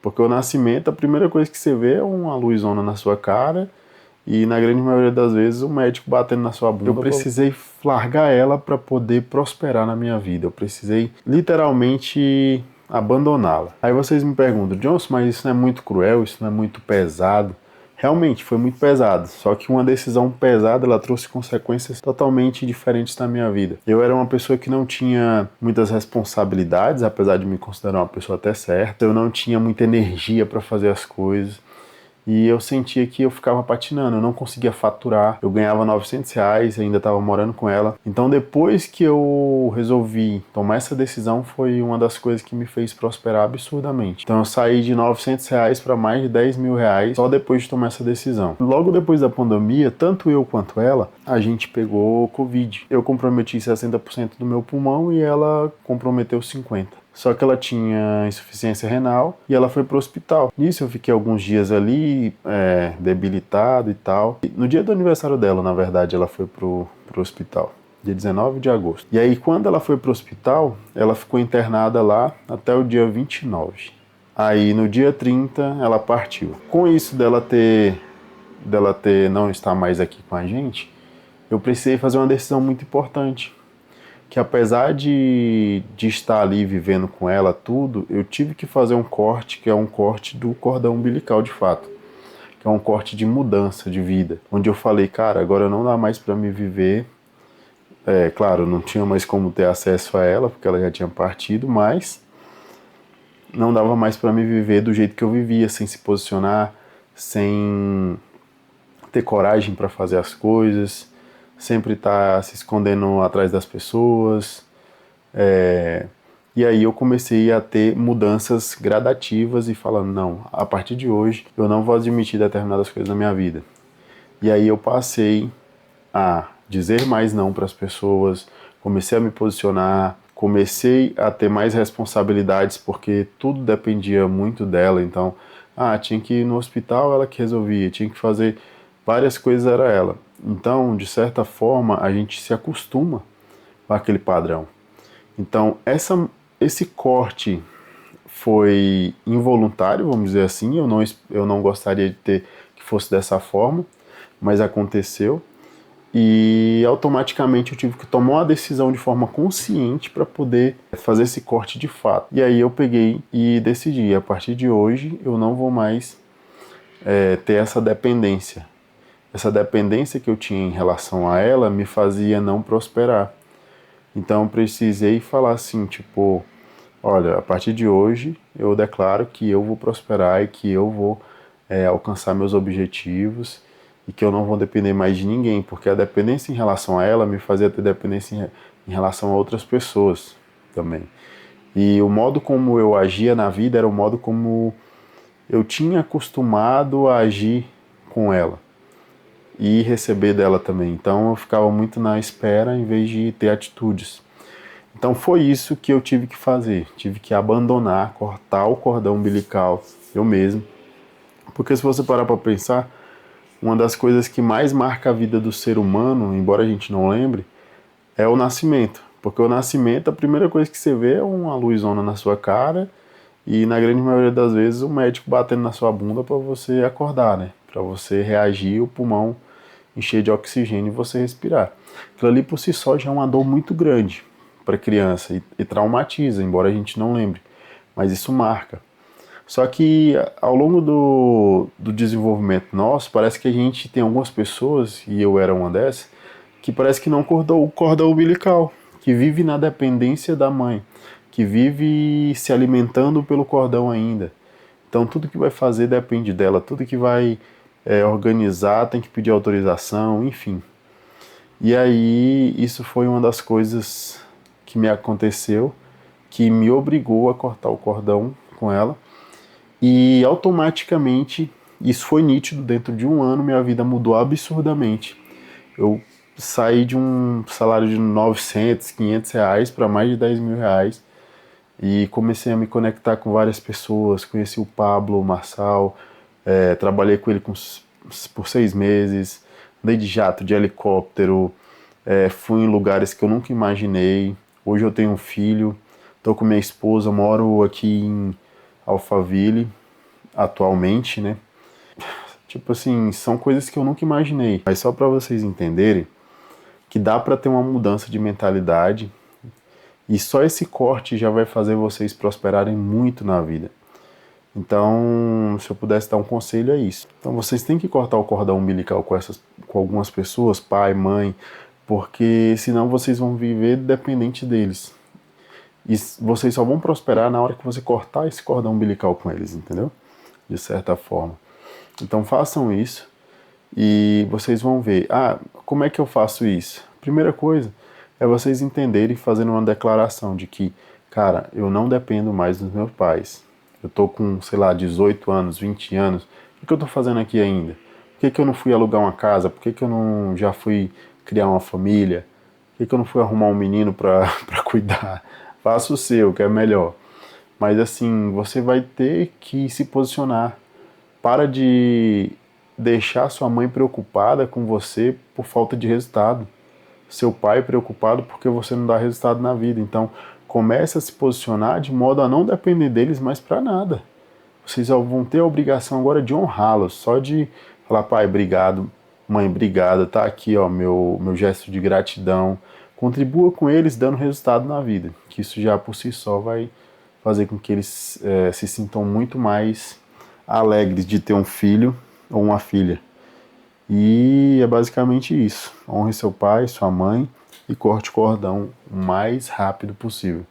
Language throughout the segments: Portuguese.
Porque o nascimento, a primeira coisa que você vê é uma luzona na sua cara e na grande maioria das vezes o médico batendo na sua bunda. Eu precisei largar ela para poder prosperar na minha vida. Eu precisei literalmente abandoná-la. Aí vocês me perguntam, Johnson, mas isso não é muito cruel, isso não é muito pesado? Realmente foi muito pesado, só que uma decisão pesada ela trouxe consequências totalmente diferentes na minha vida. Eu era uma pessoa que não tinha muitas responsabilidades, apesar de me considerar uma pessoa até certa. Eu não tinha muita energia para fazer as coisas. E eu sentia que eu ficava patinando, eu não conseguia faturar. Eu ganhava R$ 900, ainda estava morando com ela. Então depois que eu resolvi tomar essa decisão, foi uma das coisas que me fez prosperar absurdamente. Então eu saí de R$ 900 para mais de R$ 10.000 só depois de tomar essa decisão. Logo depois da pandemia, tanto eu quanto ela, a gente pegou Covid. Eu comprometi 60% do meu pulmão e ela comprometeu 50%. Só que ela tinha insuficiência renal e ela foi pro hospital. Nisso eu fiquei alguns dias ali, debilitado e tal. E no dia do aniversário dela, na verdade, ela foi pro hospital. Dia 19 de agosto. E aí, quando ela foi pro hospital, ela ficou internada lá até o dia 29. Aí, no dia 30, ela partiu. Com isso dela não estar mais aqui com a gente, eu precisei fazer uma decisão muito importante. Que apesar de estar ali vivendo com ela tudo, eu tive que fazer um corte, que é um corte do cordão umbilical de fato, que é um corte de mudança de vida, onde eu falei, cara, agora não dá mais para me viver, claro, não tinha mais como ter acesso a ela, porque ela já tinha partido, mas não dava mais para me viver do jeito que eu vivia, sem se posicionar, sem ter coragem para fazer as coisas, sempre estar se escondendo atrás das pessoas. E aí eu comecei a ter mudanças gradativas e falando, não, a partir de hoje eu não vou admitir determinadas coisas na minha vida. E aí eu passei a dizer mais não para as pessoas, comecei a me posicionar, comecei a ter mais responsabilidades porque tudo dependia muito dela, então, tinha que ir no hospital, ela que resolvia, tinha que fazer várias coisas, era ela. Então, de certa forma, a gente se acostuma com aquele padrão. Então, esse corte foi involuntário, vamos dizer assim, eu não gostaria de ter que fosse dessa forma, mas aconteceu. E automaticamente eu tive que tomar uma decisão de forma consciente para poder fazer esse corte de fato. E aí eu peguei e decidi, a partir de hoje eu não vou mais ter essa dependência. Essa dependência que eu tinha em relação a ela me fazia não prosperar. Então eu precisei falar assim, tipo, olha, a partir de hoje eu declaro que eu vou prosperar e que eu vou alcançar meus objetivos e que eu não vou depender mais de ninguém, porque a dependência em relação a ela me fazia ter dependência em relação a outras pessoas também. E o modo como eu agia na vida era o modo como eu tinha acostumado a agir com ela e receber dela também. Então eu ficava muito na espera em vez de ter atitudes. Então foi isso que eu tive que fazer. Tive que abandonar, cortar o cordão umbilical eu mesmo. Porque se você parar para pensar, uma das coisas que mais marca a vida do ser humano, embora a gente não lembre, é o nascimento. Porque o nascimento, a primeira coisa que você vê é uma luzona na sua cara e na grande maioria das vezes o médico batendo na sua bunda para você acordar, né? Para você reagir, o pulmão encher de oxigênio e você respirar. Aquilo ali por si só já é uma dor muito grande para a criança e traumatiza, embora a gente não lembre, mas isso marca. Só que ao longo do desenvolvimento nosso, parece que a gente tem algumas pessoas, e eu era uma dessas, que parece que não cortou o cordão umbilical, que vive na dependência da mãe, que vive se alimentando pelo cordão ainda. Então tudo que vai fazer depende dela, tudo que vai organizar tem que pedir autorização, enfim. E aí isso foi uma das coisas que me aconteceu, que me obrigou a cortar o cordão com ela. E automaticamente, isso foi nítido, dentro de um ano minha vida mudou absurdamente. Eu saí de um salário de 900, 500 reais para mais de 10 mil reais e comecei a me conectar com várias pessoas. Conheci o Pablo, o Marçal, trabalhei com ele por 6 meses, andei de jato, de helicóptero, fui em lugares que eu nunca imaginei. Hoje eu tenho um filho, estou com minha esposa, moro aqui em Alphaville, atualmente, né? Tipo assim, são coisas que eu nunca imaginei. Mas só para vocês entenderem que dá para ter uma mudança de mentalidade e só esse corte já vai fazer vocês prosperarem muito na vida. Então, se eu pudesse dar um conselho, é isso. Então, vocês têm que cortar o cordão umbilical com algumas pessoas, pai, mãe, porque senão vocês vão viver dependente deles. E vocês só vão prosperar na hora que você cortar esse cordão umbilical com eles, entendeu? De certa forma. Então, façam isso e vocês vão ver. Ah, como é que eu faço isso? Primeira coisa é vocês entenderem fazendo uma declaração de que, cara, eu não dependo mais dos meus pais. Eu tô com, sei lá, 18 anos, 20 anos. O que eu tô fazendo aqui ainda? Por que eu não fui alugar uma casa? Por que eu não já fui criar uma família? Por que eu não fui arrumar um menino para cuidar? Faça o seu, que é melhor. Mas assim, você vai ter que se posicionar. Para de deixar sua mãe preocupada com você por falta de resultado. Seu pai preocupado porque você não dá resultado na vida. Então, comece a se posicionar de modo a não depender deles mais para nada. Vocês vão ter a obrigação agora de honrá-los, só de falar, pai, obrigado, mãe, obrigada, tá aqui, ó, meu gesto de gratidão. Contribua com eles dando resultado na vida, que isso já por si só vai fazer com que eles se sintam muito mais alegres de ter um filho ou uma filha. E é basicamente isso. Honre seu pai, sua mãe e corte o cordão o mais rápido possível.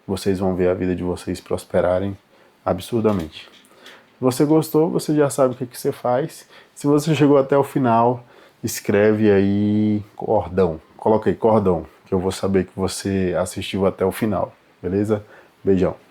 Vocês vão ver a vida de vocês prosperarem absurdamente. Se você gostou, você já sabe o que você faz. Se você chegou até o final, escreve aí cordão. Coloca aí cordão, que eu vou saber que você assistiu até o final. Beleza? Beijão.